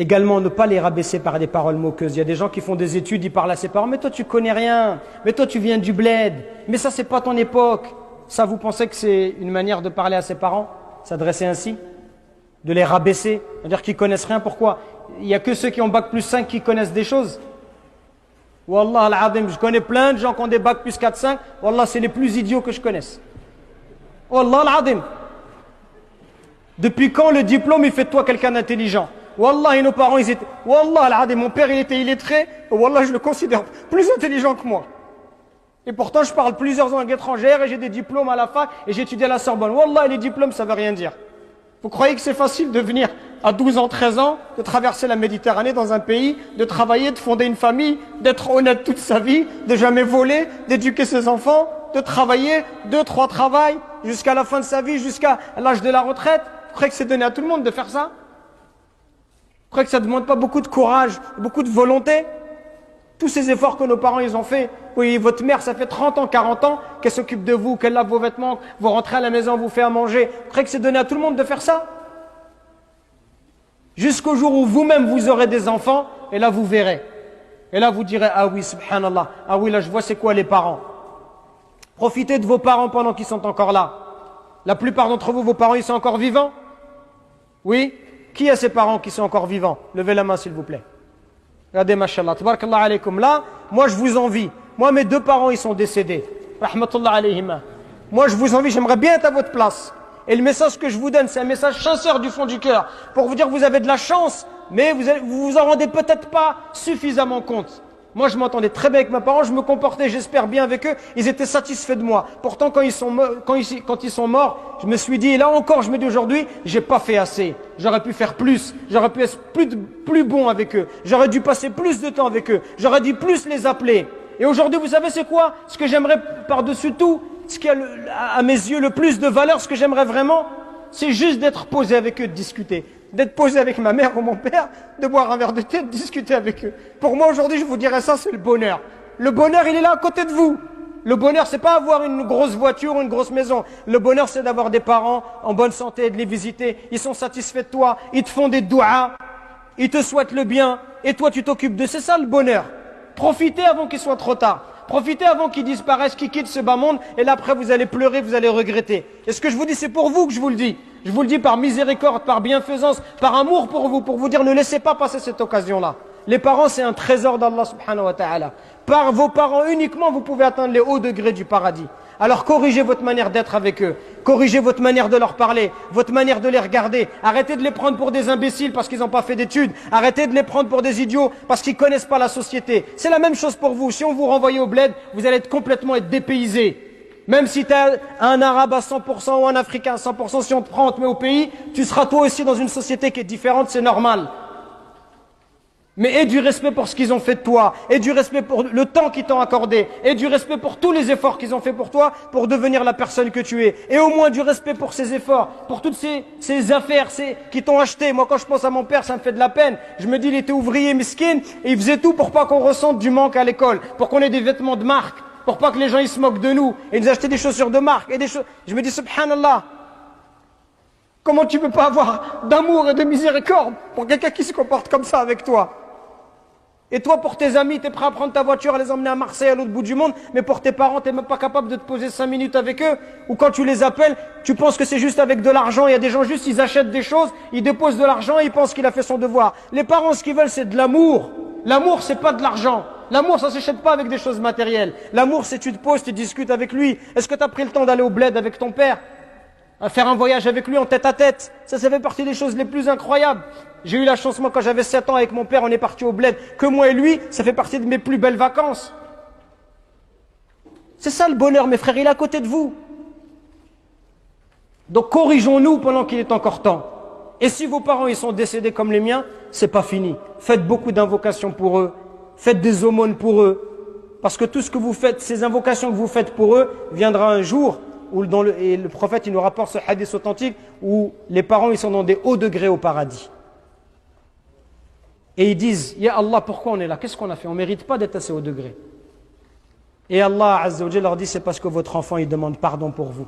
Également, ne pas les rabaisser par des paroles moqueuses. Il y a des gens qui font des études, ils parlent à ses parents. Mais toi, tu connais rien. Mais toi, tu viens du bled. Mais ça, c'est pas ton époque. Ça, vous pensez que c'est une manière de parler à ses parents? S'adresser ainsi? De les rabaisser? C'est-à-dire qu'ils connaissent rien. Pourquoi? Il n'y a que ceux qui ont bac plus 5 qui connaissent des choses. Wallah al-azim, je connais plein de gens qui ont des bac plus 4, 5. Wallah, c'est les plus idiots que je connaisse. Wallah al-azim. Depuis quand le diplôme, il fait de toi quelqu'un d'intelligent? Wallah, nos parents, ils étaient... Wallah al-azim, mon père, il était illettré. Wallah, je le considère plus intelligent que moi. Et pourtant, je parle plusieurs langues étrangères et j'ai des diplômes à la fac et j'ai étudié à la Sorbonne. Wallah, les diplômes, ça veut rien dire. Vous croyez que c'est facile de venir à 12 ans, 13 ans, de traverser la Méditerranée dans un pays, de travailler, de fonder une famille, d'être honnête toute sa vie, de jamais voler, d'éduquer ses enfants, de travailler 2, 3 travails jusqu'à la fin de sa vie, jusqu'à l'âge de la retraite? Vous croyez que c'est donné à tout le monde de faire ça? Vous croyez que ça ne demande pas beaucoup de courage, beaucoup de volonté? Tous ces efforts que nos parents ils ont fait. Oui, votre mère, ça fait 30 ans, 40 ans qu'elle s'occupe de vous, qu'elle lave vos vêtements, vous rentrez à la maison, vous fait à manger. Vous croyez que c'est donné à tout le monde de faire ça? Jusqu'au jour où vous-même vous aurez des enfants, et là vous verrez. Et là vous direz, ah oui, subhanallah, ah oui, là je vois c'est quoi les parents. Profitez de vos parents pendant qu'ils sont encore là. La plupart d'entre vous, vos parents, ils sont encore vivants? Oui? Qui a ses parents qui sont encore vivants? Levez la main s'il vous plaît. Regardez, mashallah, tabarakallah alaykum. Là, moi je vous envie. Moi, mes 2 parents, ils sont décédés. Rahmatullah alayhima. Moi, je vous envie, j'aimerais bien être à votre place. Et le message que je vous donne, c'est un message sincère du fond du cœur. Pour vous dire que vous avez de la chance, mais vous vous en rendez peut-être pas suffisamment compte. Moi, je m'entendais très bien avec mes parents, je me comportais, j'espère, bien avec eux. Ils étaient satisfaits de moi. Pourtant, quand ils sont morts, je me suis dit, et là encore, je me dis aujourd'hui, j'ai pas fait assez. J'aurais pu faire plus. J'aurais pu être plus bon avec eux. J'aurais dû passer plus de temps avec eux. J'aurais dû plus les appeler. Et aujourd'hui, vous savez, c'est quoi? Ce que j'aimerais par-dessus tout, ce qui a à mes yeux le plus de valeur, ce que j'aimerais vraiment, c'est juste d'être posé avec eux, de discuter. D'être posé avec ma mère ou mon père, de boire un verre de thé, de discuter avec eux. Pour moi, aujourd'hui, je vous dirais ça, c'est le bonheur. Le bonheur, il est là à côté de vous. Le bonheur, c'est pas avoir une grosse voiture ou une grosse maison. Le bonheur, c'est d'avoir des parents en bonne santé, de les visiter. Ils sont satisfaits de toi. Ils te font des douas. Ils te souhaitent le bien. Et toi, tu t'occupes d'eux. C'est ça, le bonheur. Profitez avant qu'il soit trop tard. Profitez avant qu'ils disparaissent, qu'ils quittent ce bas monde. Et là, après, vous allez pleurer, vous allez regretter. Et ce que je vous dis, c'est pour vous que je vous le dis. Je vous le dis par miséricorde, par bienfaisance, par amour pour vous dire ne laissez pas passer cette occasion-là. Les parents, c'est un trésor d'Allah subhanahu wa ta'ala. Par vos parents uniquement, vous pouvez atteindre les hauts degrés du paradis. Alors corrigez votre manière d'être avec eux. Corrigez votre manière de leur parler, votre manière de les regarder. Arrêtez de les prendre pour des imbéciles parce qu'ils n'ont pas fait d'études. Arrêtez de les prendre pour des idiots parce qu'ils ne connaissent pas la société. C'est la même chose pour vous. Si on vous renvoie au bled, vous allez complètement être dépaysé. Même si tu es un arabe à 100% ou un africain à 100%, si on te prend, on te met au pays, tu seras toi aussi dans une société qui est différente, c'est normal. Mais aie du respect pour ce qu'ils ont fait de toi, aie du respect pour le temps qu'ils t'ont accordé, aie du respect pour tous les efforts qu'ils ont fait pour toi, pour devenir la personne que tu es. Et au moins du respect pour ces efforts, pour toutes ces affaires qui t'ont acheté. Moi, quand je pense à mon père, ça me fait de la peine. Je me dis, il était ouvrier miskin, et il faisait tout pour pas qu'on ressente du manque à l'école, pour qu'on ait des vêtements de marque, pour pas que les gens ils se moquent de nous, et ils nous achetaient des chaussures de marque, et des choses. Je me dis, subhanallah, comment tu peux pas avoir d'amour et de miséricorde pour quelqu'un qui se comporte comme ça avec toi? Et toi, pour tes amis, tu es prêt à prendre ta voiture, à les emmener à Marseille, à l'autre bout du monde, mais pour tes parents, tu n'es même pas capable de te poser 5 minutes avec eux, ou quand tu les appelles, tu penses que c'est juste avec de l'argent. Il y a des gens juste, ils achètent des choses, ils déposent de l'argent et ils pensent qu'il a fait son devoir. Les parents, ce qu'ils veulent, c'est de l'amour. L'amour, c'est pas de l'argent. L'amour, ça s'achète pas avec des choses matérielles. L'amour, c'est tu te poses, tu discutes avec lui. Est-ce que tu as pris le temps d'aller au bled avec ton père? À faire un voyage avec lui en tête à tête? Ça fait partie des choses les plus incroyables. J'ai eu la chance, moi, quand j'avais 7 ans avec mon père, on est parti au bled. Que moi et lui, ça fait partie de mes plus belles vacances. C'est ça le bonheur, mes frères, il est à côté de vous. Donc corrigeons-nous pendant qu'il est encore temps. Et si vos parents ils sont décédés comme les miens, c'est pas fini. Faites beaucoup d'invocations pour eux. Faites des aumônes pour eux. Parce que tout ce que vous faites, ces invocations que vous faites pour eux, viendra un jour où et le prophète il nous rapporte ce hadith authentique où les parents ils sont dans des hauts degrés au paradis. Et ils disent, Ya Allah, pourquoi on est là? Qu'est-ce qu'on a fait? On ne mérite pas d'être assez haut degré. Et Allah Azza wa Jalla leur dit, c'est parce que votre enfant il demande pardon pour vous.